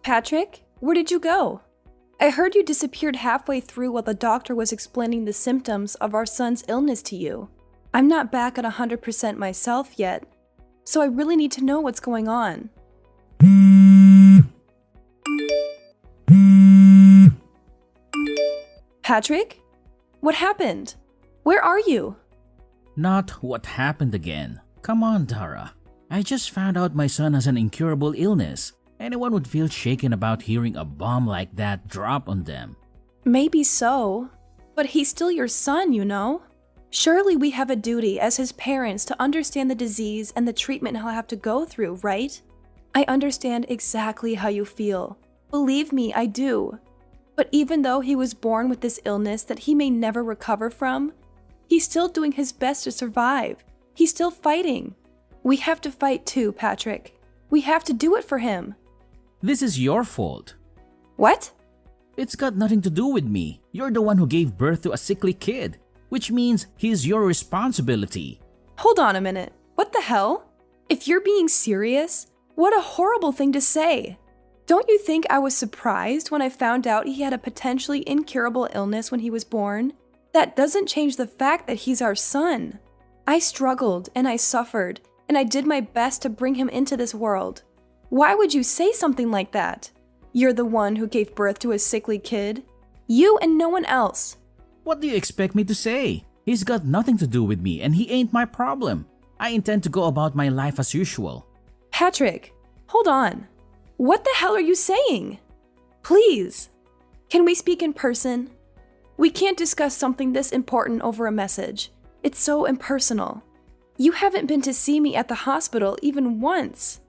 Patrick, where did you go? I heard you disappeared halfway through while the doctor was explaining the symptoms of our son's illness to you. I'm not back at 100% myself yet, so I really need to know what's going on. Patrick? What happened? Where are you? Not what happened again. Come on, Dara. I just found out my son has an incurable illness. Anyone would feel shaken about hearing a bomb like that drop on them. Maybe so, but he's still your son, you know? Surely we have a duty as his parents to understand the disease and the treatment he'll have to go through, right? I understand exactly how you feel. Believe me, I do. But even though he was born with this illness that he may never recover from, he's still doing his best to survive. He's still fighting. We have to fight too, Patrick. We have to do it for him. This is your fault. What? It's got nothing to do with me. You're the one who gave birth to a sickly kid, which means he's your responsibility. Hold on a minute. What the hell? If you're being serious, what a horrible thing to say. Don't you think I was surprised when I found out he had a potentially incurable illness when he was born? That doesn't change the fact that he's our son. I struggled and I suffered, and I did my best to bring him into this world. Why would you say something like that? You're the one who gave birth to a sickly kid. You and no one else. What do you expect me to say? He's got nothing to do with me and he ain't my problem. I intend to go about my life as usual. Patrick, hold on. What the hell are you saying? Please, can we speak in person? We can't discuss something this important over a message. It's so impersonal. You haven't been to see me at the hospital even once.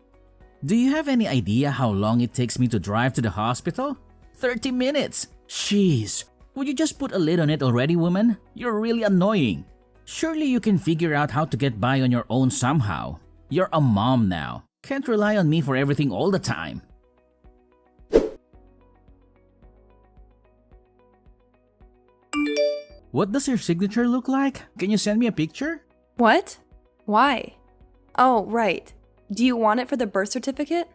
Do you have any idea how long it takes me to drive to the hospital? 30 minutes! Jeez! Would you just put a lid on it already, woman? You're really annoying. Surely you can figure out how to get by on your own somehow. You're a mom now. Can't rely on me for everything all the time. What does your signature look like? Can you send me a picture? What? Why? Oh, right. Do you want it for the birth certificate?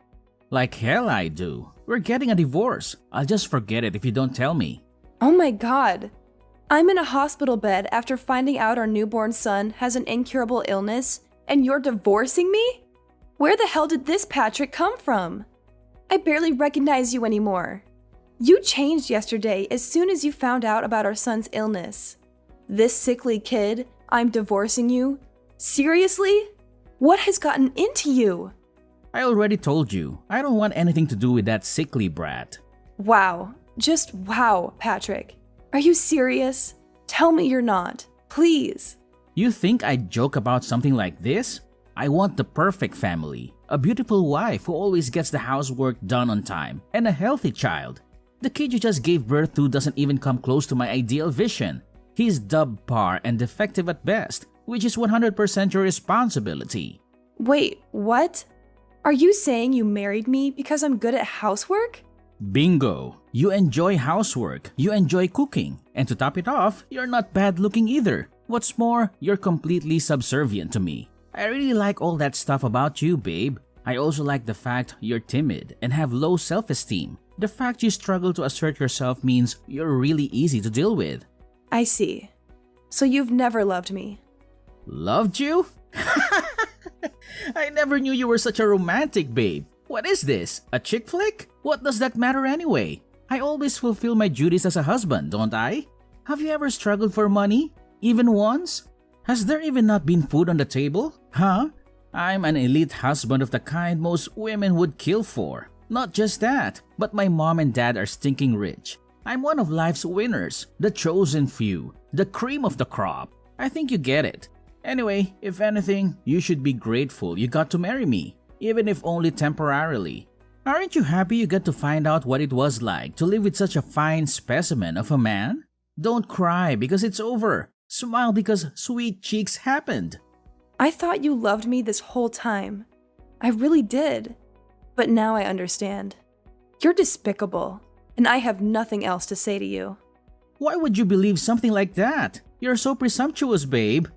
Like hell I do. We're getting a divorce. I'll just forget it if you don't tell me. Oh my god. I'm in a hospital bed after finding out our newborn son has an incurable illness, and you're divorcing me? Where the hell did this Patrick come from? I barely recognize you anymore. You changed yesterday as soon as you found out about our son's illness. This sickly kid, I'm divorcing you? Seriously? What has gotten into you? I already told you, I don't want anything to do with that sickly brat. Wow. Just wow, Patrick. Are you serious? Tell me you're not. Please. You think I'd joke about something like this? I want the perfect family. A beautiful wife who always gets the housework done on time, and a healthy child. The kid you just gave birth to doesn't even come close to my ideal vision. He's subpar and defective at best, which is 100% your responsibility. Wait, what? Are you saying you married me because I'm good at housework? Bingo! You enjoy housework, you enjoy cooking, and to top it off, you're not bad looking either. What's more, you're completely subservient to me. I really like all that stuff about you, babe. I also like the fact you're timid and have low self-esteem. The fact you struggle to assert yourself means you're really easy to deal with. I see. So you've never loved me. Loved you? I never knew you were such a romantic, babe. What is this? A chick flick? What does that matter anyway? I always fulfill my duties as a husband, don't I? Have you ever struggled for money? Even once? Has there even not been food on the table? Huh? I'm an elite husband of the kind most women would kill for. Not just that, but my mom and dad are stinking rich. I'm one of life's winners, the chosen few, the cream of the crop. I think you get it. Anyway, if anything, you should be grateful you got to marry me, even if only temporarily. Aren't you happy you got to find out what it was like to live with such a fine specimen of a man? Don't cry because it's over. Smile because sweet cheeks happened. I thought you loved me this whole time. I really did. But now I understand. You're despicable, and I have nothing else to say to you. Why would you believe something like that? You're so presumptuous, babe.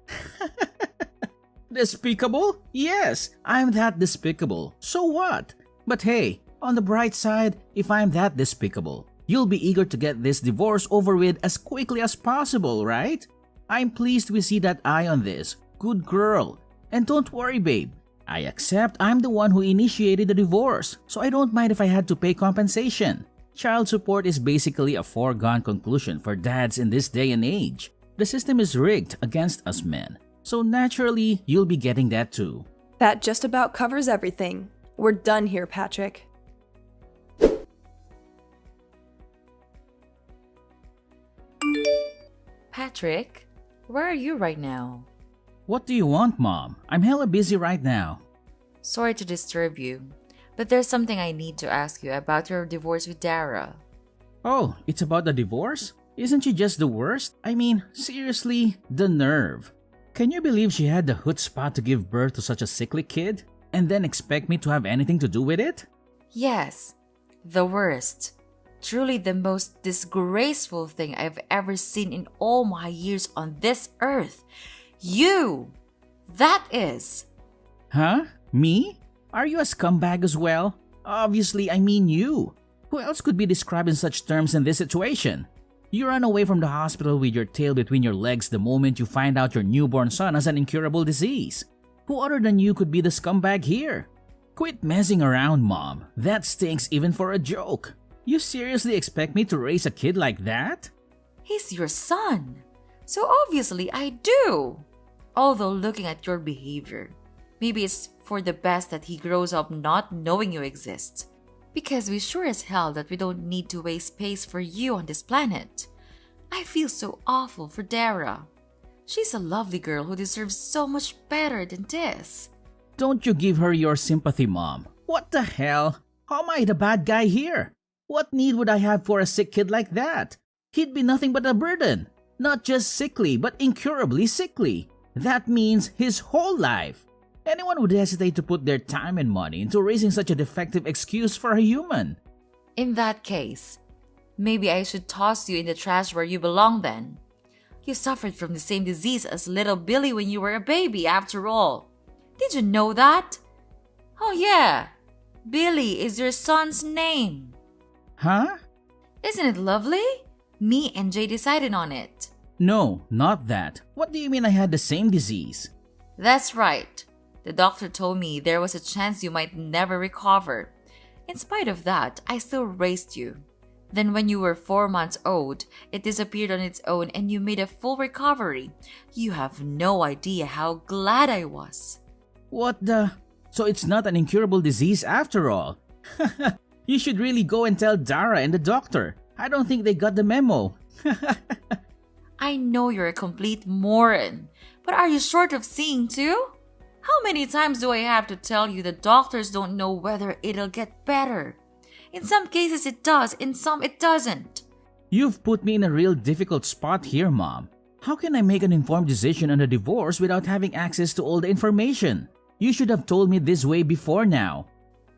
Despicable? Yes, I'm that despicable. So what? But hey, On the bright side, if I'm that despicable, you'll be eager to get this divorce over with as quickly as possible, right? I'm pleased we see that eye on this. Good girl. And don't worry, babe. I accept I'm the one who initiated the divorce, so I don't mind if I had to pay compensation. Child support is basically a foregone conclusion for dads in this day and age. The system is rigged against us men, so naturally, you'll be getting that too. That just about covers everything. We're done here, Patrick. Patrick, where are you right now? What do you want, Mom? I'm hella busy right now. Sorry to disturb you, but there's something I need to ask you about your divorce with Dara. Oh, it's about the divorce? Isn't she just the worst? I mean, seriously, the nerve. Can you believe she had the chutzpah to give birth to such a sickly kid and then expect me to have anything to do with it? Yes, the worst. Truly the most disgraceful thing I've ever seen in all my years on this earth. You! That is. Huh? Me? Are you a scumbag as well? Obviously, I mean you. Who else could be described in such terms in this situation? You ran away from the hospital with your tail between your legs the moment you find out your newborn son has an incurable disease. Who other than you could be the scumbag here? Quit messing around, Mom. That stinks even for a joke. You seriously expect me to raise a kid like that? He's your son. So obviously I do. Although looking at your behavior, maybe it's for the best that he grows up not knowing you exist. Because we sure as hell that we don't need to waste space for you on this planet. I feel so awful for Dara. She's a lovely girl who deserves so much better than this. Don't you give her your sympathy, Mom. What the hell? How am I the bad guy here? What need would I have for a sick kid like that? He'd be nothing but a burden. Not just sickly, but incurably sickly. That means his whole life. Anyone would hesitate to put their time and money into raising such a defective excuse for a human. In that case, maybe I should toss you in the trash where you belong then. You suffered from the same disease as little Billy when you were a baby, after all. Did you know that? Oh yeah, Billy is your son's name. Huh? Isn't it lovely? Me and Jay decided on it. No, not that. What do you mean I had the same disease? That's right. The doctor told me there was a chance you might never recover. In spite of that, I still raised you. Then when you were 4 months old, it disappeared on its own and you made a full recovery. You have no idea how glad I was. What the? So it's not an incurable disease after all. You should really go and tell Dara and the doctor. I don't think they got the memo. I know you're a complete moron, but are you short of seeing too? How many times do I have to tell you that doctors don't know whether it'll get better? In some cases it does, in some it doesn't. You've put me in a real difficult spot here, Mom. How can I make an informed decision on a divorce without having access to all the information? You should have told me this way before now.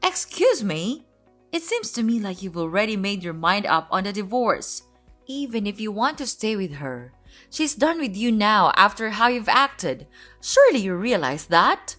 Excuse me? It seems to me like you've already made your mind up on the divorce. Even if you want to stay with her, she's done with you now after how you've acted. Surely you realize that?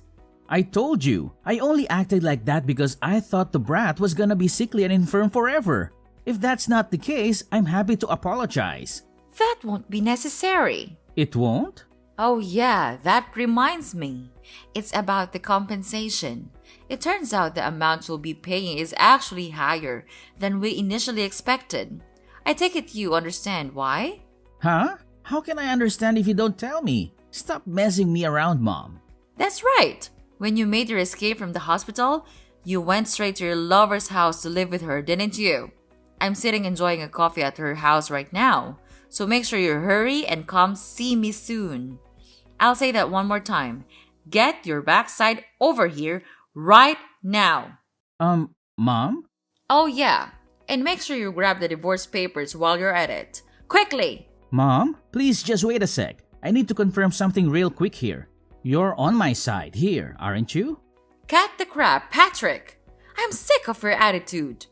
I told you, I only acted like that because I thought the brat was gonna be sickly and infirm forever. If that's not the case, I'm happy to apologize. That won't be necessary. It won't? Oh yeah, that reminds me. It's about the compensation. It turns out the amount you'll be paying is actually higher than we initially expected. I take it you understand why? Huh? How can I understand if you don't tell me? Stop messing me around, Mom. That's right. When you made your escape from the hospital, you went straight to your lover's house to live with her, didn't you? I'm sitting enjoying a coffee at her house right now, so make sure you hurry and come see me soon. I'll say that one more time. Get your backside over here right now. Mom? Oh yeah, and make sure you grab the divorce papers while you're at it. Quickly! Mom, please just wait a sec. I need to confirm something real quick here. You're on my side here, aren't you? Cut the crap, Patrick! I'm sick of your attitude.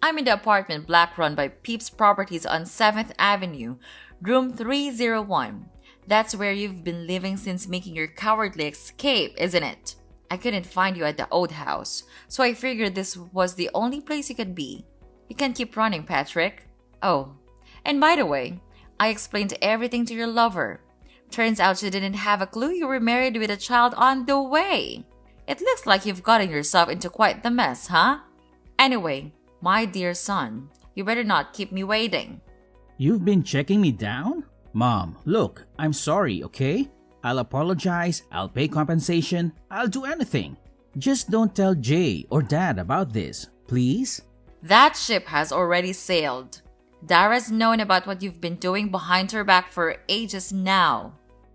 I'm in the apartment block run by Peeps Properties on 7th Avenue, room 301. That's where you've been living since making your cowardly escape, isn't it? I couldn't find you at the old house, so I figured this was the only place you could be. You can't keep running, Patrick. Oh, and by the way, I explained everything to your lover. Turns out she didn't have a clue you were married with a child on the way. It looks like you've gotten yourself into quite the mess, huh? Anyway, my dear son, you better not keep me waiting. You've been checking me down? Mom, look, I'm sorry, okay? I'll apologize, I'll pay compensation, I'll do anything. Just don't tell Jay or Dad about this, please? That ship has already sailed. Dara's known about what you've been doing behind her back for ages now.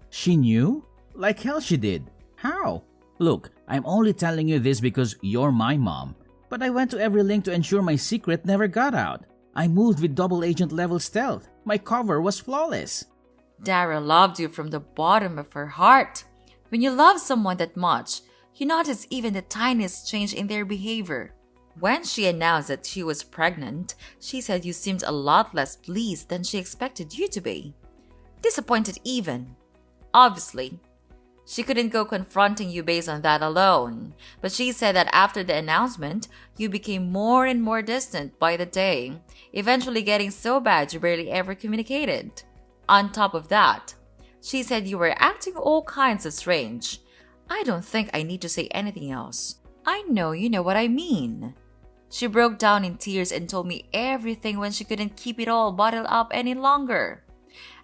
She knew? Like hell she did. How? Look, I'm only telling you this because you're my mom. But I went to every link to ensure my secret never got out. I moved with double agent level stealth. My cover was flawless. Dara loved you from the bottom of her heart. When you love someone that much, you notice even the tiniest change in their behavior. When she announced that she was pregnant, she said you seemed a lot less pleased than she expected you to be. Disappointed even. Obviously, she couldn't go confronting you based on that alone, but she said that after the announcement, you became more and more distant by the day, eventually getting so bad you barely ever communicated. On top of that, she said you were acting all kinds of strange. I don't think I need to say anything else. I know you know what I mean. She broke down in tears and told me everything when she couldn't keep it all bottled up any longer.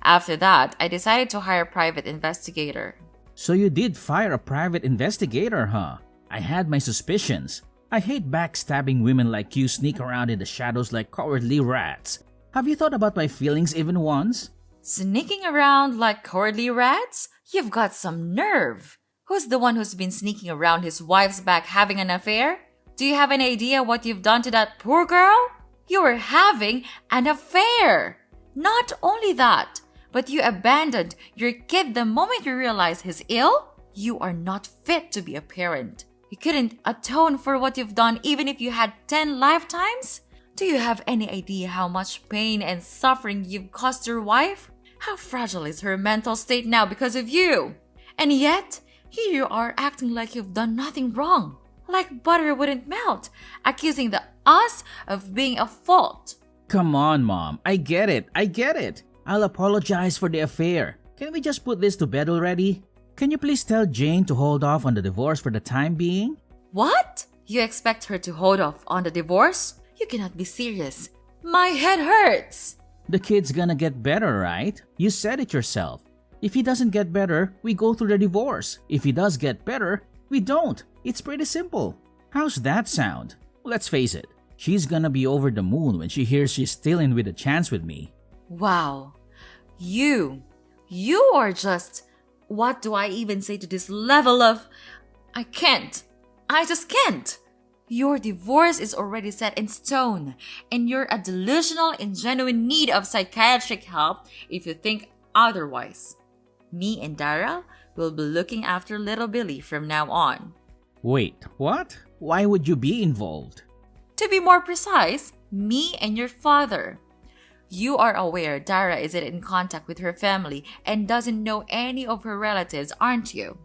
After that, I decided to hire a private investigator. So you did fire a private investigator, huh? I had my suspicions. I hate backstabbing women like you sneak around in the shadows like cowardly rats. Have you thought about my feelings even once? Sneaking around like cowardly rats? You've got some nerve. Who's the one who's been sneaking around his wife's back having an affair? Do you have any idea what you've done to that poor girl? You were having an affair. Not only that, but you abandoned your kid the moment you realized he's ill? You are not fit to be a parent. You couldn't atone for what you've done even if you had 10 lifetimes? Do you have any idea how much pain and suffering you've caused your wife? How fragile is her mental state now because of you? And yet, here you are acting like you've done nothing wrong. Like butter wouldn't melt, accusing us of being at fault. Come on, Mom. I get it. I'll apologize for the affair. Can we just put this to bed already? Can you please tell Jane to hold off on the divorce for the time being? What? You expect her to hold off on the divorce? You cannot be serious. My head hurts. The kid's gonna get better, right? You said it yourself. If he doesn't get better, we go through the divorce. If he does get better, we don't. It's pretty simple. How's that sound? Let's face it, she's gonna be over the moon when she hears she's still in with a chance with me. Wow. You are just... What do I even say to this level of... I just can't. Your divorce is already set in stone, and you're a delusional in genuine need of psychiatric help if you think otherwise. Me and Dara will be looking after little Billy from now on. Wait, what? Why would you be involved? To be more precise, me and your father. You are aware Dara isn't in contact with her family and doesn't know any of her relatives, aren't you?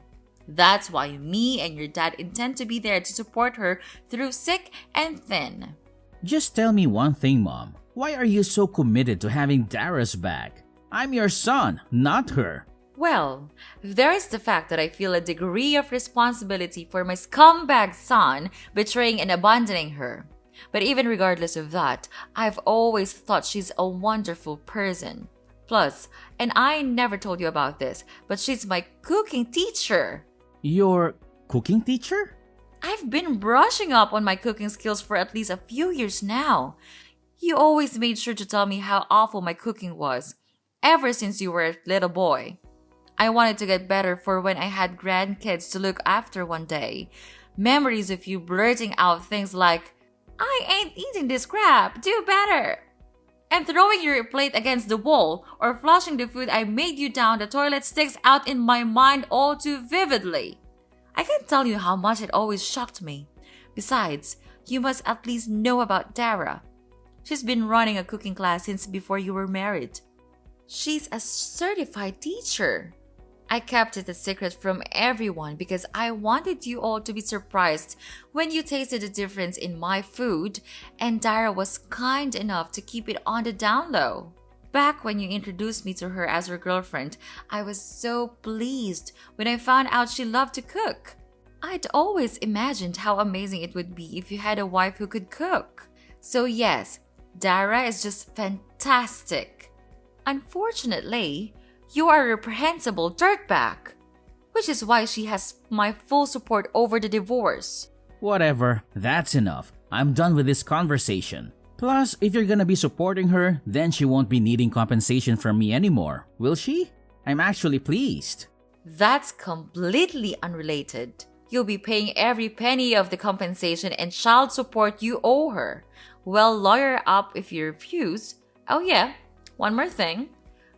That's why me and your dad intend to be there to support her through thick and thin. Just tell me one thing, Mom. Why are you so committed to having Dara's back? I'm your son, not her. Well, there is the fact that I feel a degree of responsibility for my scumbag son betraying and abandoning her. But even regardless of that, I've always thought she's a wonderful person. Plus, and I never told you about this, but she's my cooking teacher. Your cooking teacher? I've been brushing up on my cooking skills for at least a few years now. You always made sure to tell me how awful my cooking was, ever since you were a little boy. I wanted to get better for when I had grandkids to look after one day. Memories of you blurting out things like, "I ain't eating this crap, do better," and throwing your plate against the wall or flushing the food I made you down the toilet sticks out in my mind all too vividly. I can't tell you how much it always shocked me. Besides, you must at least know about Dara. She's been running a cooking class since before you were married. She's a certified teacher. I kept it a secret from everyone because I wanted you all to be surprised when you tasted the difference in my food, and Dara was kind enough to keep it on the down low. Back when you introduced me to her as her girlfriend, I was so pleased when I found out she loved to cook. I'd always imagined how amazing it would be if you had a wife who could cook. So yes, Dara is just fantastic. Unfortunately, you are a reprehensible dirtbag, which is why she has my full support over the divorce. Whatever, that's enough. I'm done with this conversation. Plus, if you're gonna be supporting her, then she won't be needing compensation from me anymore, will she? I'm actually pleased. That's completely unrelated. You'll be paying every penny of the compensation and child support you owe her. Well, lawyer up if you refuse. Oh yeah, one more thing.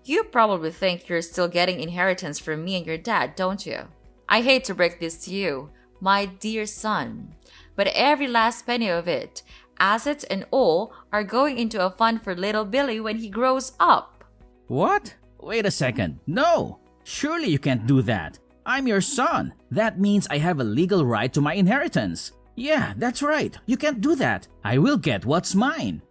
You probably think you're still getting inheritance from me and your dad, don't you? I hate to break this to you, my dear son, but every last penny of it, assets and all, are going into a fund for little Billy when he grows up. What? Wait a second. No! Surely you can't do that. I'm your son. That means I have a legal right to my inheritance. Yeah, that's right. You can't do that. I will get what's mine.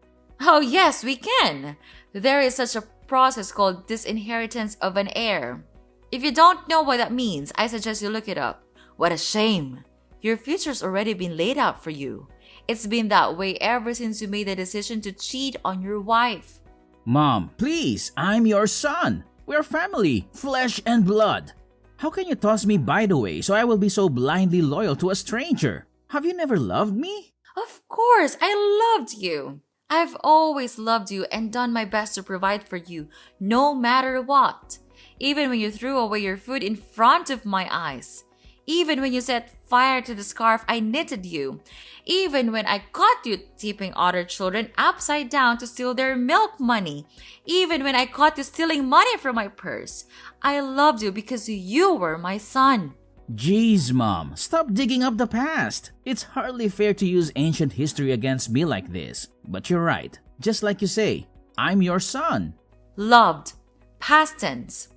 Oh yes, we can. There is such a process called disinheritance of an heir. If you don't know what that means, I suggest you look it up. What a shame. Your future's already been laid out for you. It's been that way ever since you made the decision to cheat on your wife. Mom, please, I'm your son. We're family, flesh and blood. How can you toss me by the way so I will be so blindly loyal to a stranger? Have you never loved me? Of course, I loved you. I've always loved you and done my best to provide for you, no matter what. Even when you threw away your food in front of my eyes. Even when you set fire to the scarf I knitted you. Even when I caught you tipping other children upside down to steal their milk money. Even when I caught you stealing money from my purse. I loved you because you were my son. Jeez, Mom, stop digging up the past. It's hardly fair to use ancient history against me like this. But you're right. Just like you say, I'm your son. Loved. Past tense.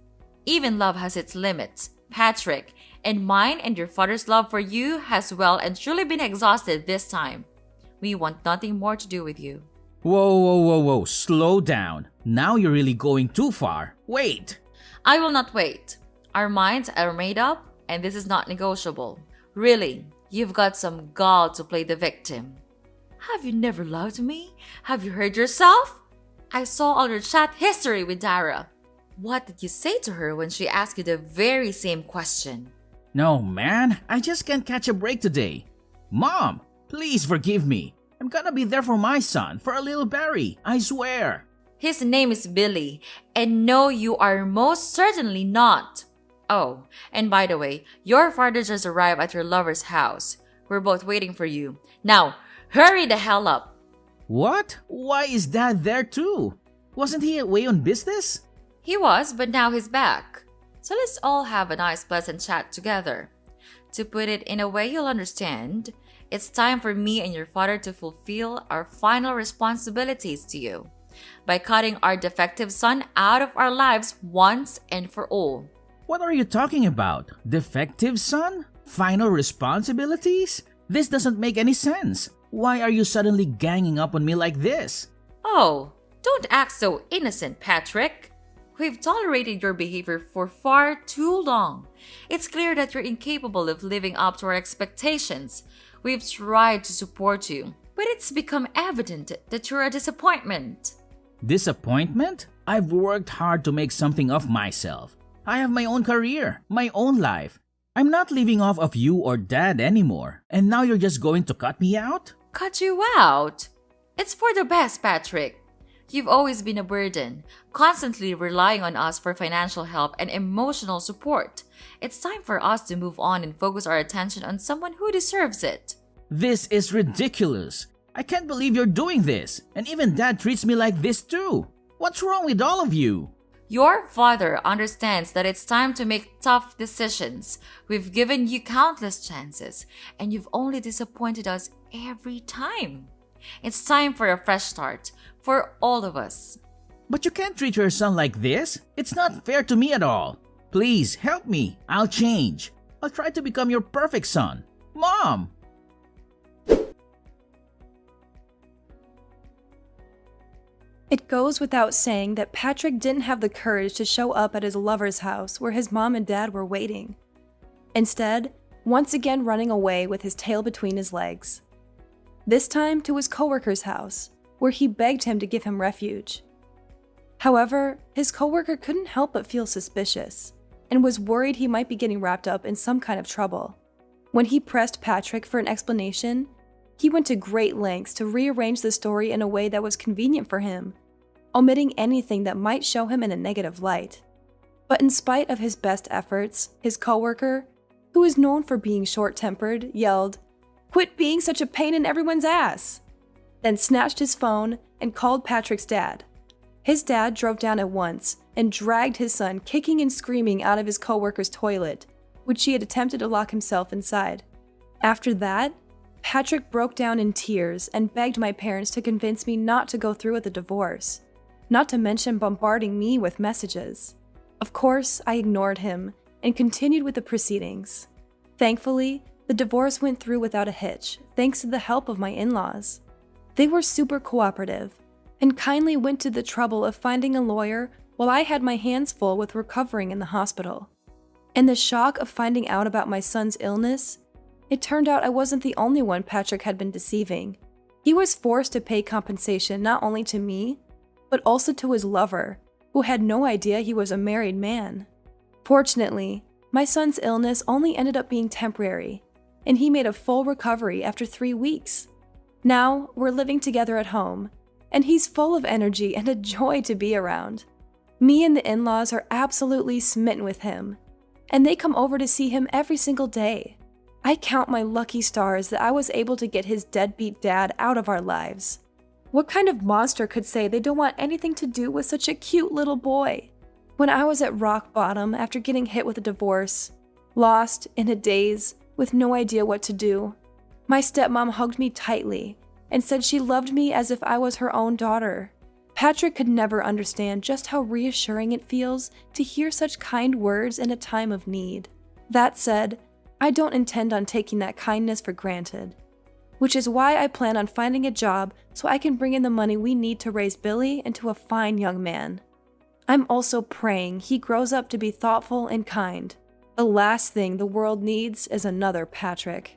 Even love has its limits, Patrick. And mine and your father's love for you has well and truly been exhausted this time. We want nothing more to do with you. Whoa, slow down. Now you're really going too far. Wait. I will not wait. Our minds are made up, and this is not negotiable. Really, you've got some gall to play the victim. Have you never loved me? Have you heard yourself? I saw all your chat history with Dara. What did you say to her when she asked you the very same question? No, man, I just can't catch a break today. Mom, please forgive me. I'm gonna be there for my son, for a little Barry, I swear. His name is Billy, and no, you are most certainly not. Oh, and by the way, your father just arrived at your lover's house. We're both waiting for you. Now, hurry the hell up. What? Why is Dad there too? Wasn't he away on business? He was, but now he's back. So let's all have a nice pleasant chat together. To put it in a way you'll understand, it's time for me and your father to fulfill our final responsibilities to you by cutting our defective son out of our lives once and for all. What are you talking about? Defective son? Final responsibilities? This doesn't make any sense. Why are you suddenly ganging up on me like this? Oh, don't act so innocent, Patrick. We've tolerated your behavior for far too long. It's clear that you're incapable of living up to our expectations. We've tried to support you, but it's become evident that you're a disappointment. Disappointment? I've worked hard to make something of myself. I have my own career, my own life. I'm not living off of you or Dad anymore, and now you're just going to cut me out? Cut you out? It's for the best, Patrick. You've always been a burden, constantly relying on us for financial help and emotional support. It's time for us to move on and focus our attention on someone who deserves it. This is ridiculous. I can't believe you're doing this, and even Dad treats me like this too. What's wrong with all of you? Your father understands that it's time to make tough decisions. We've given you countless chances, and you've only disappointed us every time. It's time for a fresh start, for all of us. But you can't treat your son like this. It's not fair to me at all. Please help me. I'll change. I'll try to become your perfect son. Mom! It goes without saying that Patrick didn't have the courage to show up at his lover's house where his mom and dad were waiting. Instead, once again running away with his tail between his legs. This time to his coworker's house, where he begged him to give him refuge. However, his coworker couldn't help but feel suspicious, and was worried he might be getting wrapped up in some kind of trouble. When he pressed Patrick for an explanation, he went to great lengths to rearrange the story in a way that was convenient for him, omitting anything that might show him in a negative light. But in spite of his best efforts, his coworker, who is known for being short-tempered, yelled, "Quit being such a pain in everyone's ass!" Then snatched his phone and called Patrick's dad. His dad drove down at once and dragged his son kicking and screaming out of his coworker's toilet, which he had attempted to lock himself inside. After that, Patrick broke down in tears and begged my parents to convince me not to go through with the divorce, not to mention bombarding me with messages. Of course, I ignored him and continued with the proceedings. Thankfully, the divorce went through without a hitch, thanks to the help of my in-laws. They were super cooperative and kindly went to the trouble of finding a lawyer while I had my hands full with recovering in the hospital. In the shock of finding out about my son's illness, it turned out I wasn't the only one Patrick had been deceiving. He was forced to pay compensation not only to me, but also to his lover, who had no idea he was a married man. Fortunately, my son's illness only ended up being temporary, and he made a full recovery after 3 weeks. Now, we're living together at home, and he's full of energy and a joy to be around. Me and the in-laws are absolutely smitten with him, and they come over to see him every single day. I count my lucky stars that I was able to get his deadbeat dad out of our lives. What kind of monster could say they don't want anything to do with such a cute little boy? When I was at rock bottom after getting hit with a divorce, lost, in a daze, with no idea what to do, my stepmom hugged me tightly and said she loved me as if I was her own daughter. Patrick could never understand just how reassuring it feels to hear such kind words in a time of need. That said, I don't intend on taking that kindness for granted, which is why I plan on finding a job so I can bring in the money we need to raise Billy into a fine young man. I'm also praying he grows up to be thoughtful and kind. The last thing the world needs is another Patrick.